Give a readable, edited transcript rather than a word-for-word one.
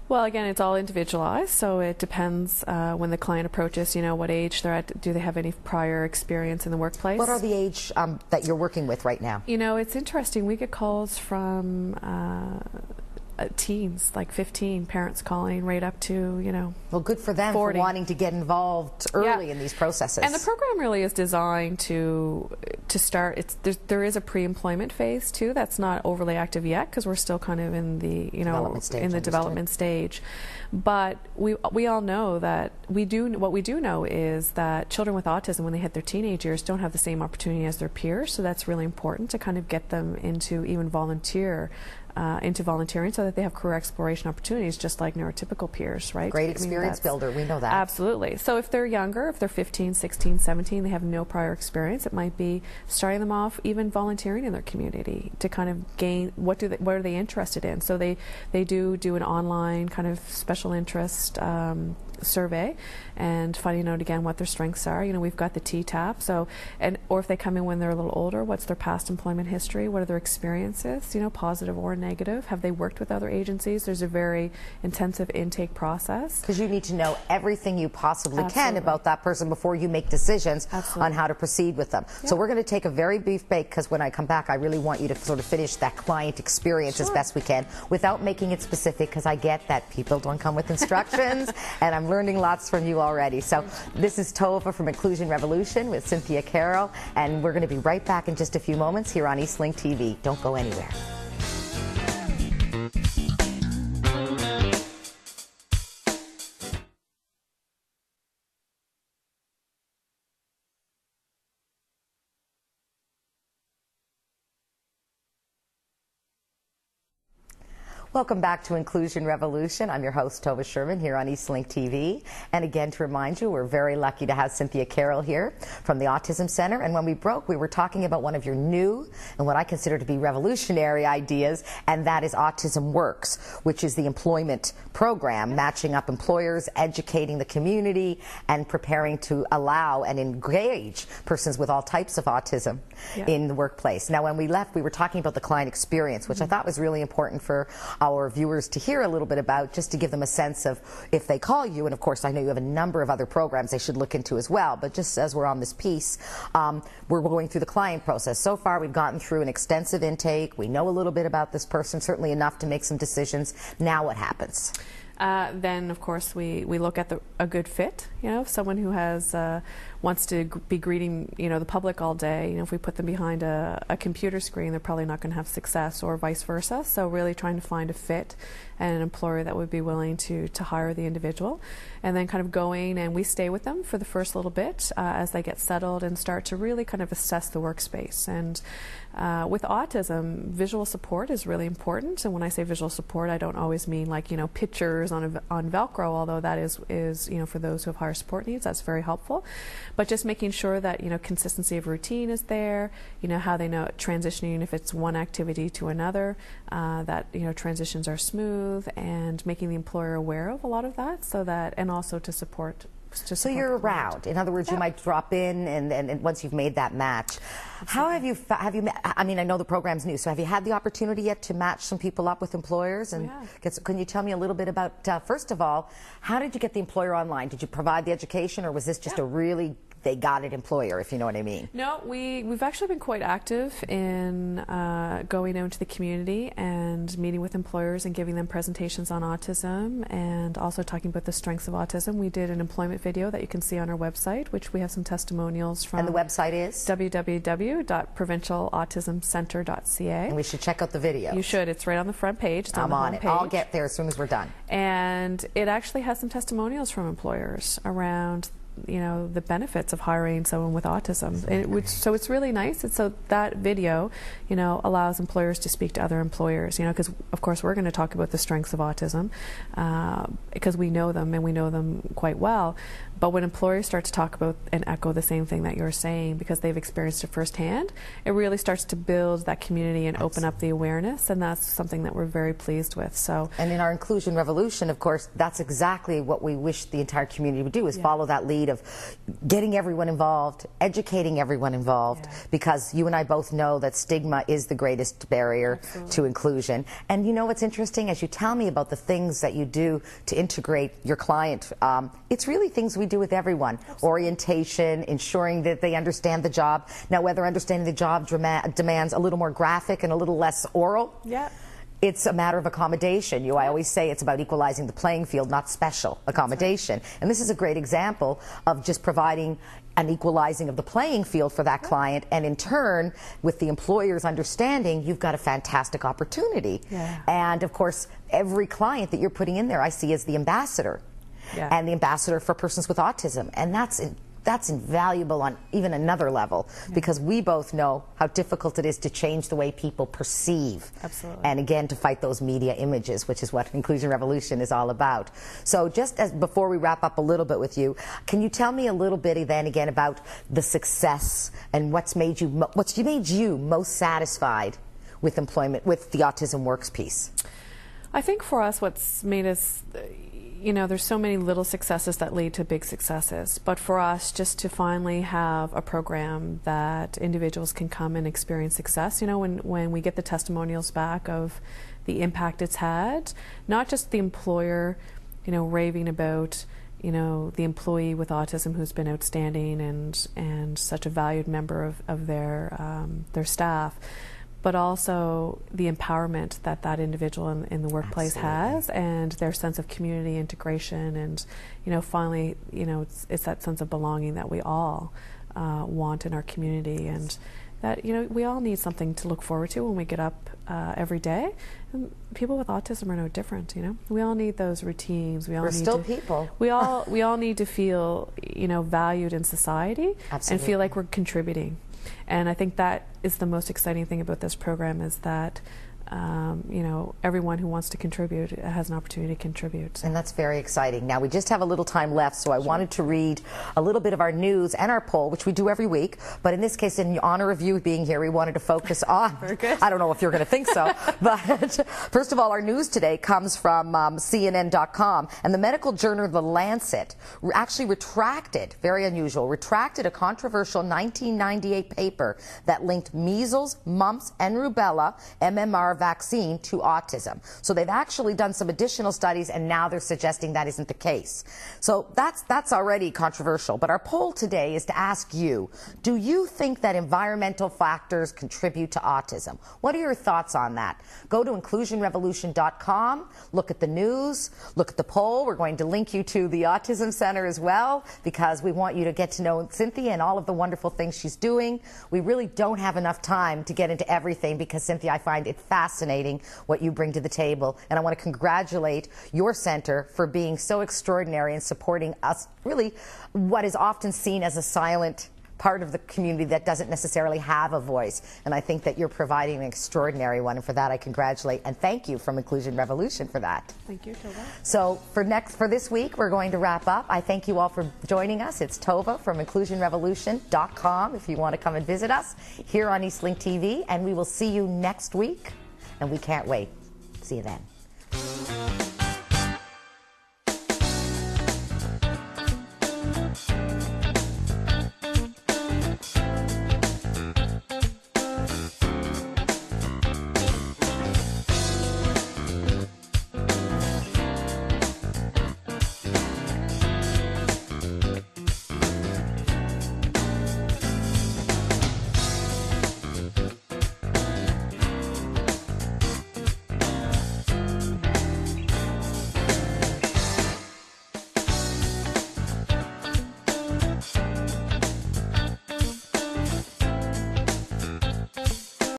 Well, again, it's all individualized, so it depends when the client approaches, what age they're at, do they have any prior experience in the workplace. What are the age that you're working with right now? It's interesting. We get calls from teens, like 15, parents calling right up to, Well, good for them 40. for wanting to get involved early in these processes. And the program really is designed to start. There is a pre-employment phase too. That's not overly active yet because we're still kind of in the development stage. But we all know that what we do know is that children with autism, when they hit their teenage years, don't have the same opportunity as their peers. So that's really important to kind of get them into even volunteering so that they have career exploration opportunities just like neurotypical peers, right? Great experience builder, we know that. Absolutely. So if they're younger, if they're 15, 16, 17, they have no prior experience, it might be starting them off even volunteering in their community to kind of gain what are they interested in. So they do an online kind of special interest survey and finding out again what their strengths are. We've got the T-TAP, or if they come in when they're a little older, what's their past employment history, what are their experiences, positive or negative, have they worked with other agencies. There's a very intensive intake process. Because you need to know everything you possibly can about that person before you make decisions on how to proceed with them. Yeah. So we're going to take a very brief break because when I come back I really want you to sort of finish that client experience as best we can without making it specific, because I get that people don't come with instructions and I'm learning lots from you already. So this is Tova from Inclusion Revolution with Cynthia Carroll, and we're going to be right back in just a few moments here on Eastlink TV. Don't go anywhere. Welcome back to Inclusion Revolution. I'm your host, Tova Sherman, here on Eastlink TV. And again, to remind you, we're very lucky to have Cynthia Carroll here from the Autism Centre. And when we broke, we were talking about one of your new and what I consider to be revolutionary ideas, and that is Autism Works, which is the employment program, matching up employers, educating the community, and preparing to allow and engage persons with all types of autism in the workplace. Now, when we left, we were talking about the client experience, which I thought was really important for our viewers to hear a little bit about, just to give them a sense of if they call you, and of course I know you have a number of other programs they should look into as well, but just as we're on this piece, we're going through the client process. So far we've gotten through an extensive intake, we know a little bit about this person, certainly enough to make some decisions. Now what happens? Then, of course, we look at a good fit. Someone who wants to be greeting the public all day. If we put them behind a computer screen, they're probably not going to have success, or vice versa. So really trying to find a fit and an employer that would be willing to hire the individual, and then kind of going, and we stay with them for the first little bit as they get settled and start to really kind of assess the workspace. And with autism, visual support is really important. And when I say visual support, I don't always mean like pictures on Velcro, although that is for those who have higher support needs, that's very helpful. But just making sure that consistency of routine is there, how they know transitioning if it's one activity to another, that transitions are smooth, and making the employer aware of a lot of that, so that, and also to support. So you're around. In other words, you might drop in, and once you've made that match, how have you? I mean, I know the program's new, so have you had the opportunity yet to match some people up with employers? And can you tell me a little bit about, first of all, how did you get the employer online? Did you provide the education, or was this just a really they got it employer, if you know what I mean? No, we've actually been quite active in going out into the community and meeting with employers and giving them presentations on autism, and also talking about the strengths of autism. We did an employment video that you can see on our website, which we have some testimonials from. And the website is? www.provincialaltismcentre.ca. And we should check out the video. You should. It's right on the front page. It's I'm on it. page. I'll get there as soon as we're done. And it actually has some testimonials from employers around the benefits of hiring someone with autism. So it's really nice. And so that video, allows employers to speak to other employers, because of course we're going to talk about the strengths of autism because we know them, and we know them quite well. But when employers start to talk about and echo the same thing that you're saying because they've experienced it firsthand, it really starts to build that community and open up the awareness, and that's something that we're very pleased with. And in our Inclusion Revolution, of course, that's exactly what we wish the entire community would do, is follow that lead need of getting everyone involved, educating everyone involved, because you and I both know that stigma is the greatest barrier to inclusion. And you know what's interesting? As you tell me about the things that you do to integrate your client, it's really things we do with everyone. Orientation, ensuring that they understand the job. Now, whether understanding the job demands a little more graphic and a little less oral, it's a matter of accommodation. I always say it's about equalizing the playing field, not special accommodation. And this is a great example of just providing an equalizing of the playing field for that client, and in turn, with the employer's understanding, you've got a fantastic opportunity. And of course, every client that you're putting in there, I see as the ambassador, and the ambassador for persons with autism, and that's invaluable on even another level, because we both know how difficult it is to change the way people perceive. And again, to fight those media images, which is what Inclusion Revolution is all about. So just as before we wrap up a little bit with you, can you tell me a little bit then again about the success and what's made you most satisfied with employment, with the Autism Works piece? I think for us, what's made us, you know, there's so many little successes that lead to big successes, but for us, just to finally have a program that individuals can come and experience success, you know, when we get the testimonials back of the impact it's had, not just the employer, you know, raving about, you know, the employee with autism who's been outstanding and such a valued member of their staff, but also the empowerment that that individual in the workplace has, and their sense of community integration, and, you know, finally, you know, it's that sense of belonging that we all want in our community, and that, you know, we all need something to look forward to when we get up every day. And people with autism are no different, you know. We all need those routines. We're still people. We all need to feel, you know, valued in society and feel like we're contributing. And I think that is the most exciting thing about this program, is that you know, everyone who wants to contribute has an opportunity to contribute. And that's very exciting. Now, we just have a little time left, so I wanted to read a little bit of our news and our poll, which we do every week. But in this case, in honor of you being here, we wanted to focus on, I don't know if you're going to think so, but first of all, our news today comes from CNN.com, and the medical journal The Lancet actually retracted, very unusual, retracted a controversial 1998 paper that linked measles, mumps, and rubella, MMR vaccine, to autism. So they've actually done some additional studies, and now they're suggesting that isn't the case. So that's already controversial. But our poll today is to ask you, do you think that environmental factors contribute to autism? What are your thoughts on that? Go to inclusionrevolution.com, look at the news, look at the poll. We're going to link you to the Autism Centre as well, because we want you to get to know Cynthia and all of the wonderful things she's doing. We really don't have enough time to get into everything, because Cynthia, I find it fascinating what you bring to the table, and I want to congratulate your center for being so extraordinary and supporting us, really what is often seen as a silent part of the community that doesn't necessarily have a voice. And I think that you're providing an extraordinary one, and for that I congratulate and thank you from Inclusion Revolution for that. Thank you, Tova. So for this week, we're going to wrap up. I thank you all for joining us. It's Tova from inclusionrevolution.com if you want to come and visit us here on Eastlink TV, and we will see you next week, and we can't wait. See you then.